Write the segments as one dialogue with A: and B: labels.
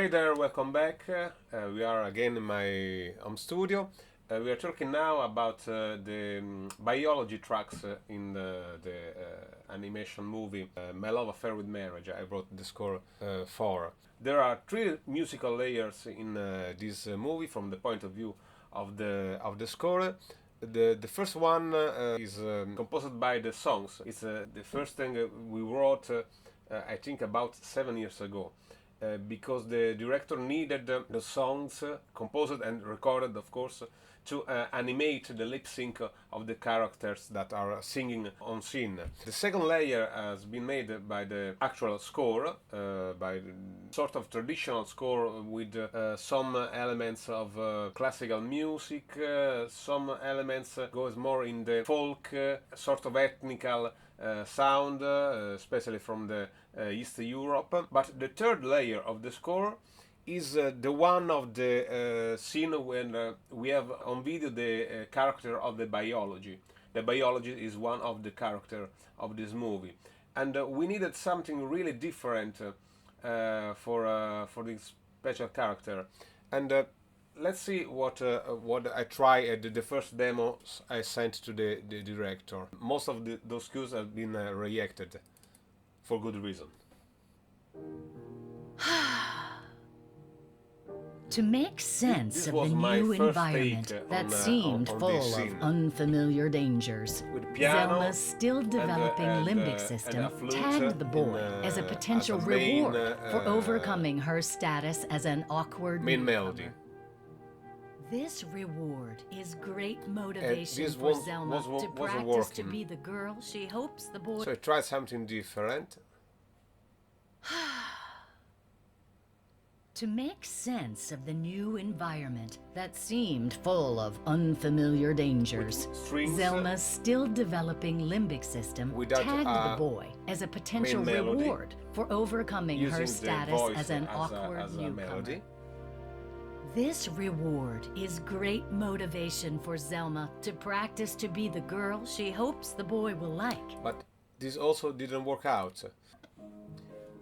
A: Hey there, welcome back. We are again in my home studio. We are talking now about the biology tracks in the animation movie My Love Affair with Marriage. I wrote the score for. There are three musical layers in this movie from the point of view of the score. The first one is composed by the songs. It's the first thing we wrote, I think, about 7 years ago. Because the director needed the songs composed and recorded, of course, to animate the lip sync of the characters that are singing on scene. The second layer has been made by the actual score, by the sort of traditional score with some elements of classical music, some elements goes more in the folk, sort of ethnical sound, especially from the East Europe. But the third layer of the score is the one of the scene when we have on video the character of the biology. The biology is one of the character of this movie, and we needed something really different for this special character. And let's see what I try at the first demos I sent to the director. Most of those cues have been rejected for good reason.
B: To make sense of the new environment that seemed full of unfamiliar dangers, Zelma's still developing limbic system tagged the boy as a potential reward for overcoming her status as an awkward
A: main melody.
B: This reward is great motivation for Zelma to practice to be the girl she hopes the boy...
A: So I tried something different.
B: To make sense of the new environment that seemed full of unfamiliar dangers, Zelma's still developing limbic system tagged the boy as a potential reward for overcoming her status as an awkward newcomer. This reward is great motivation for Zelma to practice to be the girl she hopes the boy will like.
A: But this also didn't work out.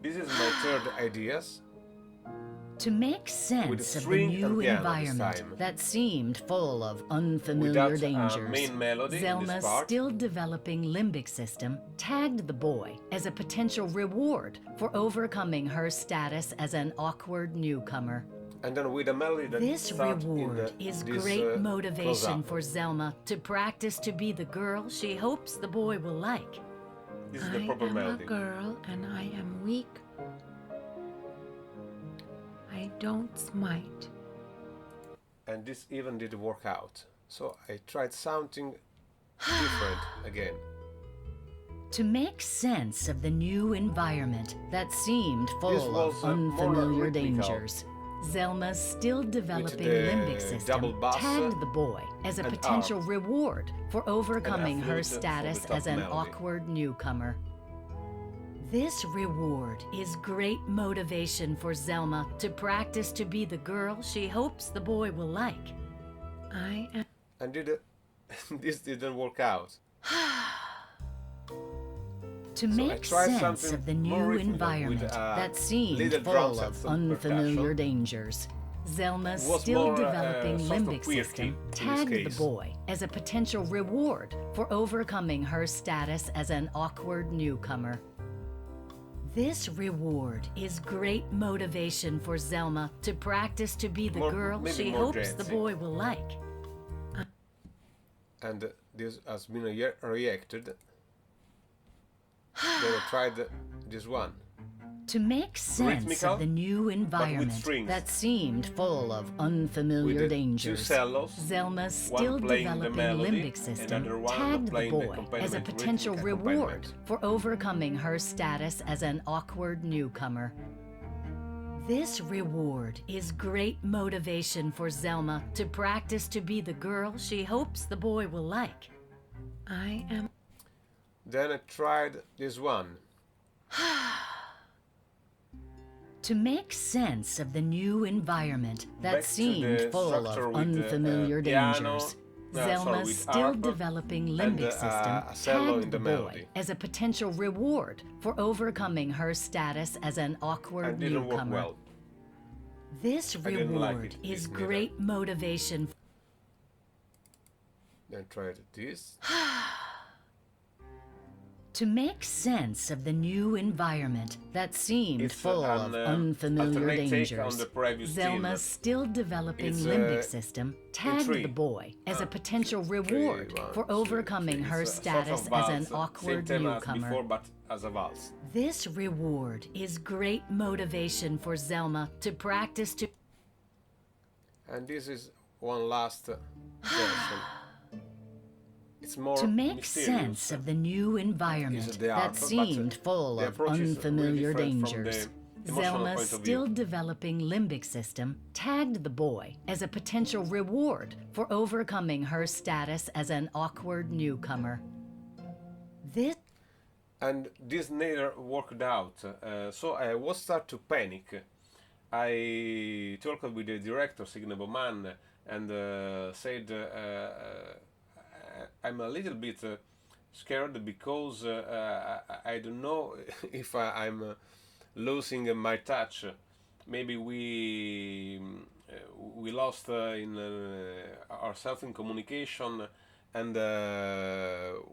A: This is my third idea.
B: To make sense of the new environment that seemed full of unfamiliar dangers, Zelma's still developing limbic system tagged the boy as a potential reward for overcoming her status as an awkward newcomer.
A: And then with a melody that
B: this reward is great motivation for Zelma to practice to be the girl she hopes the boy will like.
A: This is the proper melody.
C: I am a girl and I am weak. I don't smite.
A: And this even didn't work out. So I tried something different again.
B: To make sense of the new environment that seemed full of unfamiliar dangers, Zelma's still developing limbic system tagged the boy as a potential reward for overcoming her status as an awkward newcomer. This reward is great motivation for Zelma to practice to be the girl she hopes the boy will like.
A: And this didn't work out.
B: To make sense of the new environment that seemed full of unfamiliar dangers, Zelma's still developing limbic system tagged the boy as a potential reward for overcoming her status as an awkward newcomer. This reward is great motivation for Zelma to practice to be the girl she hopes the boy will like.
A: And this has been rejected. Then I tried this one.
B: To make sense of the new environment that seemed full of unfamiliar dangers, Zelma's still developing limbic system tagged the boy as a potential reward for overcoming her status as an awkward newcomer. This reward is great motivation for Zelma to practice to be the girl she hopes the boy will like.
A: Then I tried this one.
B: To make sense of the new environment that seemed full of unfamiliar dangers, Zelma's still developing limbic system tagged the boy as a potential reward for overcoming her status as an awkward newcomer. This reward is great motivation.
A: Then try this.
B: To make sense of the new environment that seemed full of unfamiliar dangers, Zelma's still developing limbic system tagged the boy as a potential reward for overcoming her status as an awkward newcomer.
A: Before, but as a valse.
B: This reward is great motivation for Zelma to practice to...
A: And this is one last version. It's more
B: to make
A: mysterious.
B: Sense of the new environment that seemed full of unfamiliar dangers. Zelma's still developing limbic system tagged the boy as a potential reward for overcoming her status as an awkward newcomer.
A: This never worked out, so I was start to panic. I talked with the director, Signe Bowman, and said I'm a little bit scared because I don't know if I'm losing my touch. Maybe we lost in ourselves in communication, and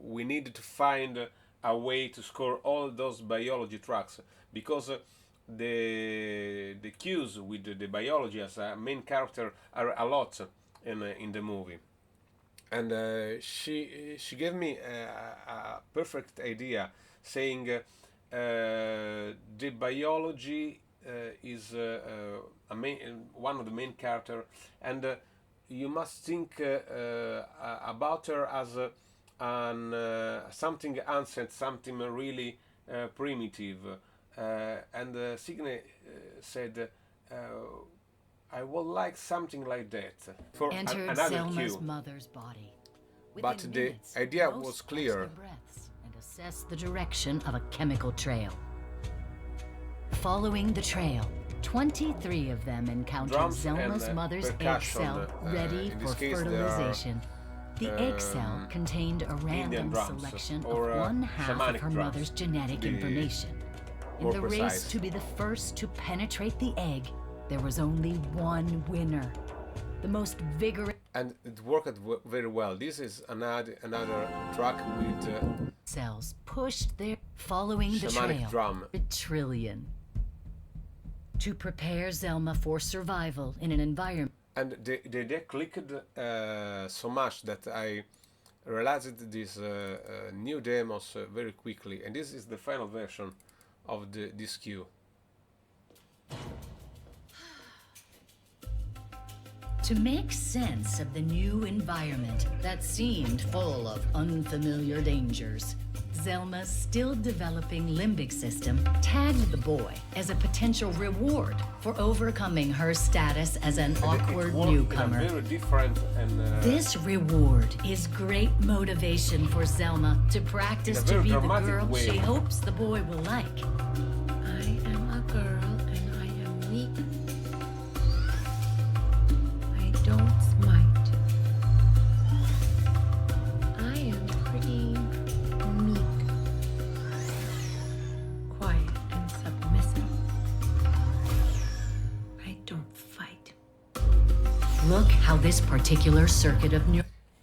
A: we needed to find a way to score all those biology tracks, because the cues with the biology as a main character are a lot in the movie. And she gave me a perfect idea, saying the biology is one of the main character, and you must think about her as something ancient, something really primitive. And Signe said, I would like something like that for
B: entered
A: another
B: Selma's
A: cue.
B: mother's body.
A: But
B: Within
A: the
B: minutes,
A: idea
B: both
A: was
B: catch
A: clear.
B: their breaths and assess the direction of a chemical trail. Following the trail, 23 of them encountered
A: Drums
B: Zelma's
A: and,
B: mother's egg
A: percussion,
B: cell ready
A: in
B: for
A: this case they are,
B: fertilization. The egg cell contained a random
A: drums,
B: selection
A: or,
B: of one half of
A: shamanic
B: her
A: drums,
B: mother's genetic
A: to be
B: information. In
A: more
B: the race
A: precise.
B: to be the first to penetrate the egg, there was only one winner. The most vigorous
A: And it worked very well. This is another track with
B: cells pushed their following the
A: shamanic
B: trail
A: drum.
B: a trillion to prepare Zelma for survival in an environment.
A: And they clicked so much that I realized these new demos very quickly. And this is the final version of this cue.
B: To make sense of the new environment that seemed full of unfamiliar dangers, Zelma's still developing limbic system tagged the boy as a potential reward for overcoming her status as an awkward newcomer.
A: Very different and,
B: This reward is great motivation for Zelma to practice to be the girl
A: way.
B: she hopes the boy will like.
C: I am a girl and I am weak. I don't smite. I am pretty meek, quiet and submissive. I don't fight.
B: Look how this particular circuit of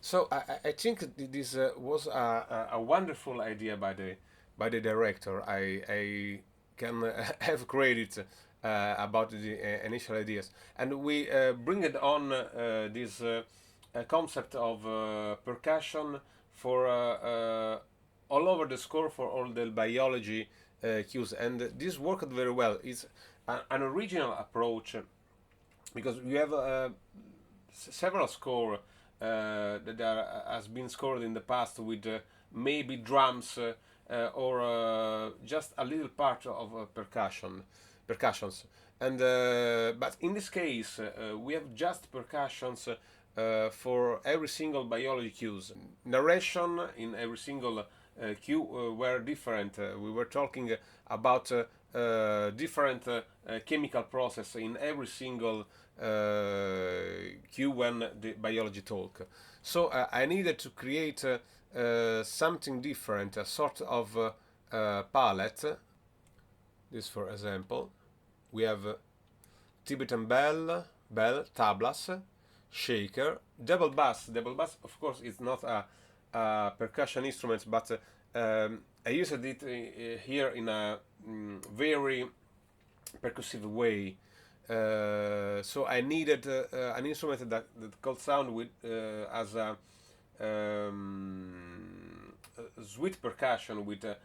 A: So I think this was a wonderful idea by the director. I can have credit about the initial ideas, and we bring it on this concept of percussion for all over the score for all the biology cues, and this worked very well. It's an original approach, because we have several score that has been scored in the past with maybe drums or just a little part of percussions, and but in this case we have just percussions for every single biology cues. Narration in every single cue were different. We were talking about different chemical process in every single cue when the biology talk. So I needed to create something different, a sort of palette. This, for example, we have Tibetan bell, tablas, shaker, double bass. Double bass, of course, is not a percussion instrument, but I used it here in a very percussive way. So I needed an instrument that could sound with as a sweet percussion with a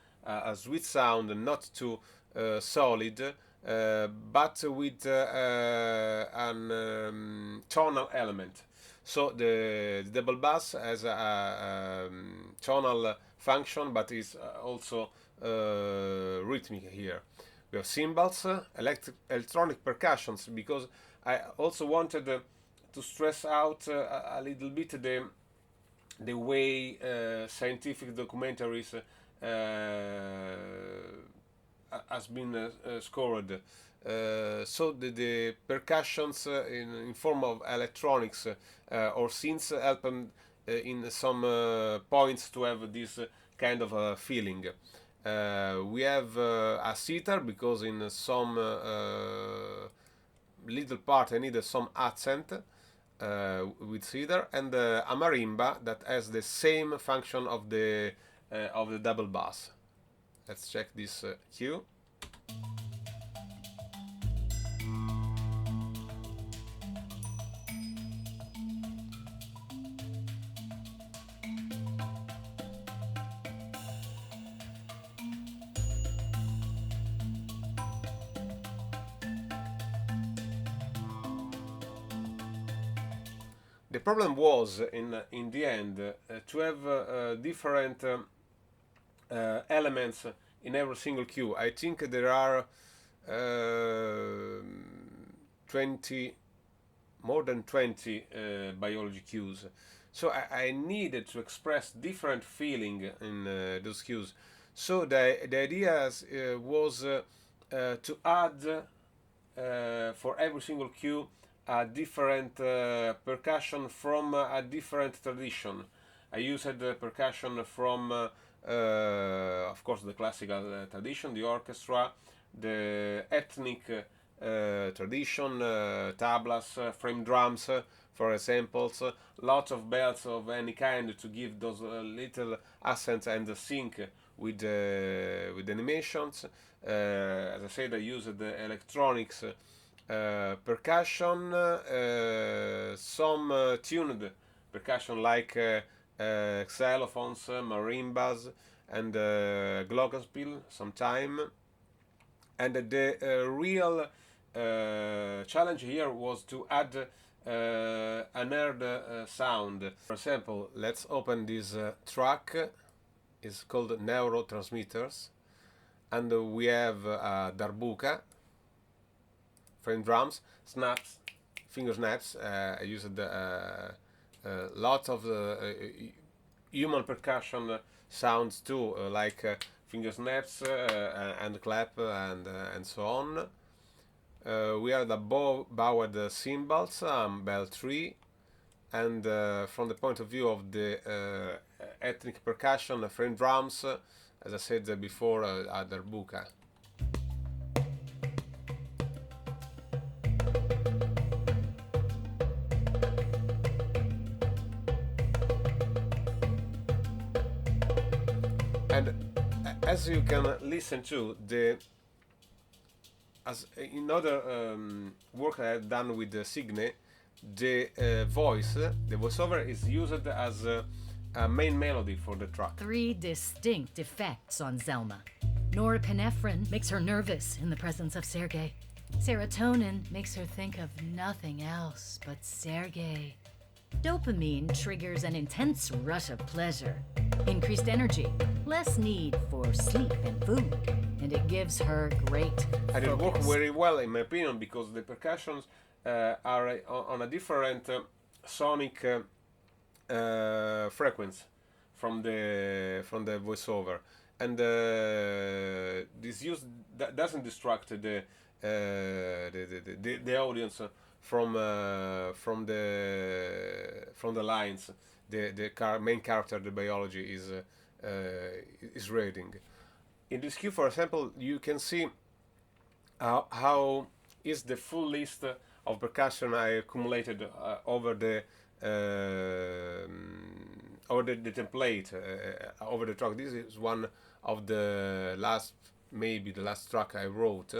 A: sweet sound, not too solid, but with an tonal element. So the double bass has a tonal function, but is also rhythmic here. We have cymbals, electronic percussions, because I also wanted to stress out a little bit the way scientific documentaries has been scored. So the percussions in form of electronics or synths help them in some points to have this kind of feeling. We have a sitar, because in some little part I needed some accent with sitar, and a marimba that has the same function of the double bass. Let's check this cue. The problem was in the end to have different elements in every single cue. I think there are 20, more than 20 biology cues. So I needed to express different feeling in those cues. So the idea was to add for every single cue a different percussion from a different tradition. I used percussion from, of course, the classical tradition, the orchestra, the ethnic tradition, tablas, frame drums, for examples, lots of bells of any kind to give those little accents and sync with animations. As I said, I used the electronics percussion, some tuned percussion like xylophones, marimbas, and glockenspiel sometime. And the real challenge here was to add an aired sound. For example, let's open this track. It's called Neurotransmitters, and we have darbuka, frame drums, snaps, finger snaps. I used lots of human percussion sounds too, like finger snaps and clap and so on. We have the bowed cymbals, bell 3, and from the point of view of the ethnic percussion, frame drums, as I said before, darbuka. And as you can listen to, as in other work I have done with Signe, the voiceover is used as a main melody for the track.
B: 3 distinct effects on Zelma. Norepinephrine makes her nervous in the presence of Sergei. Serotonin makes her think of nothing else but Sergei. Dopamine triggers an intense rush of pleasure, increased energy, less need for sleep and food, and it gives her great focus.
A: And it worked very well, in my opinion, because the percussions are on a different sonic frequency from the voiceover, and this use doesn't distract the audience from the lines the main character, the biology, is reading. In this cue, for example, you can see how is the full list of percussion I accumulated over the template, over the track. This is one of the last, maybe the last track I wrote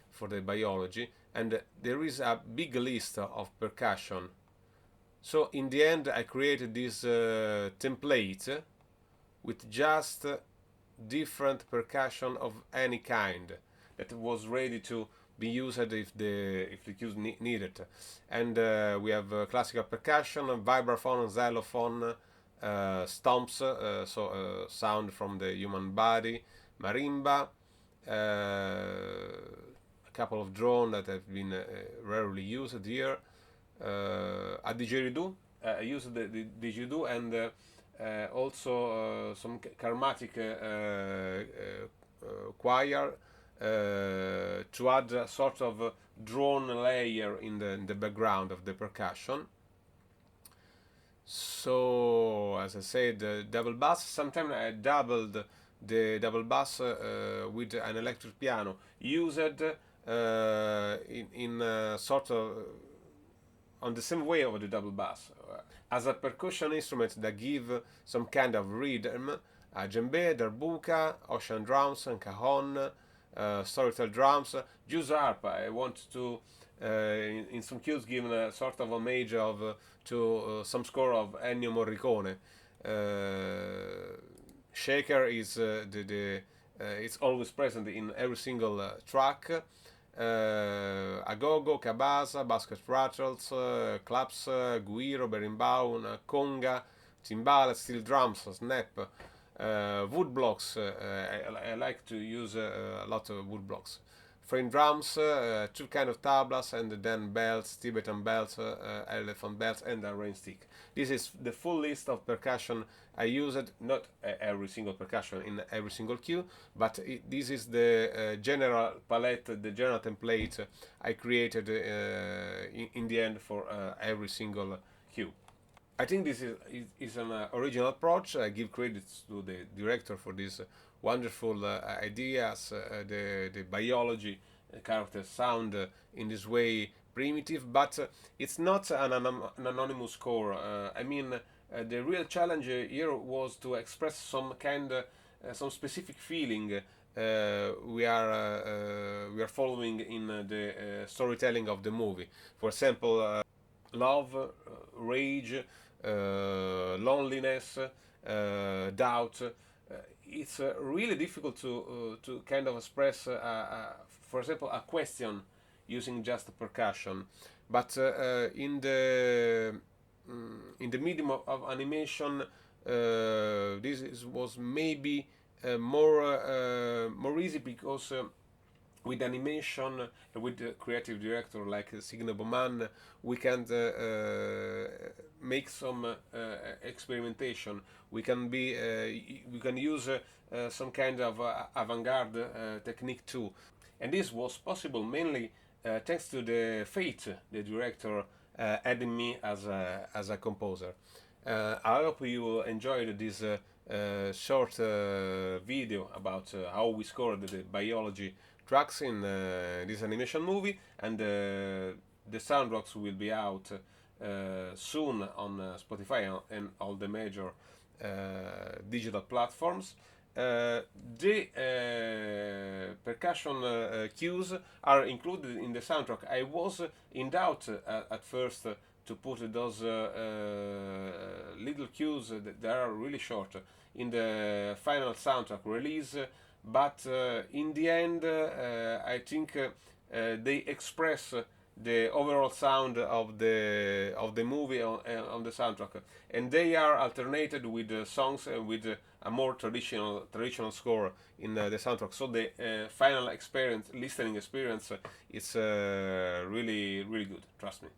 A: for the biology, and there is a big list of percussion. So in the end I created this template with just different percussion of any kind that was ready to be used if the cues needed. And we have classical percussion, vibraphone, xylophone, stomps, so sound from the human body, marimba, a couple of drones that have been rarely used here, a didgeridoo. I used the didgeridoo, and also some chromatic choir to add a sort of drone layer in the background of the percussion. So, as I said, the double bass. Sometimes I doubled the double bass with an electric piano, used in sort of on the same way of the double bass, as a percussion instrument that give some kind of rhythm. A djembe, darbuka, ocean drums, and cajon, storytell drums, jazz harp. I want to, in some cues, give a sort of homage of to some score of Ennio Morricone. Shaker is it's always present in every single track. Agogo, cabasa, basket rattles, claps, guiro, berimbau, conga, timbales, steel drums, snap, wood blocks. I like to use a lot of wood blocks. Frame drums, two kind of tablas, and then bells, Tibetan bells, elephant bells, and a rain stick. This is the full list of percussion I used, not every single percussion in every single cue, but this is the general palette, the general template I created in the end for every single cue. I think this is an original approach. I give credits to the director for this wonderful ideas, the biology characters sound in this way primitive, but it's not an anonymous score. I mean, the real challenge here was to express some kind, some specific feeling we are following in the storytelling of the movie. For example, love, rage, loneliness, doubt. It's really difficult to kind of express, for example, a question using just percussion. But in the medium of animation, was maybe more easy, because with animation, with a creative director like Signe Bowman, we can make some experimentation. We can use some kind of avant-garde technique too, and this was possible mainly thanks to the faith the director had in me as a composer. I hope you enjoyed this short video about how we scored the biology tracks in this animation movie, and the soundtracks will be out soon on Spotify and all the major digital platforms. The percussion cues are included in the soundtrack. I was in doubt at first to put those little cues that are really short in the final soundtrack release, but in the end I think they express the overall sound of the movie on the soundtrack, and they are alternated with songs with a more traditional score in the soundtrack. So the final listening experience is really good. Trust me.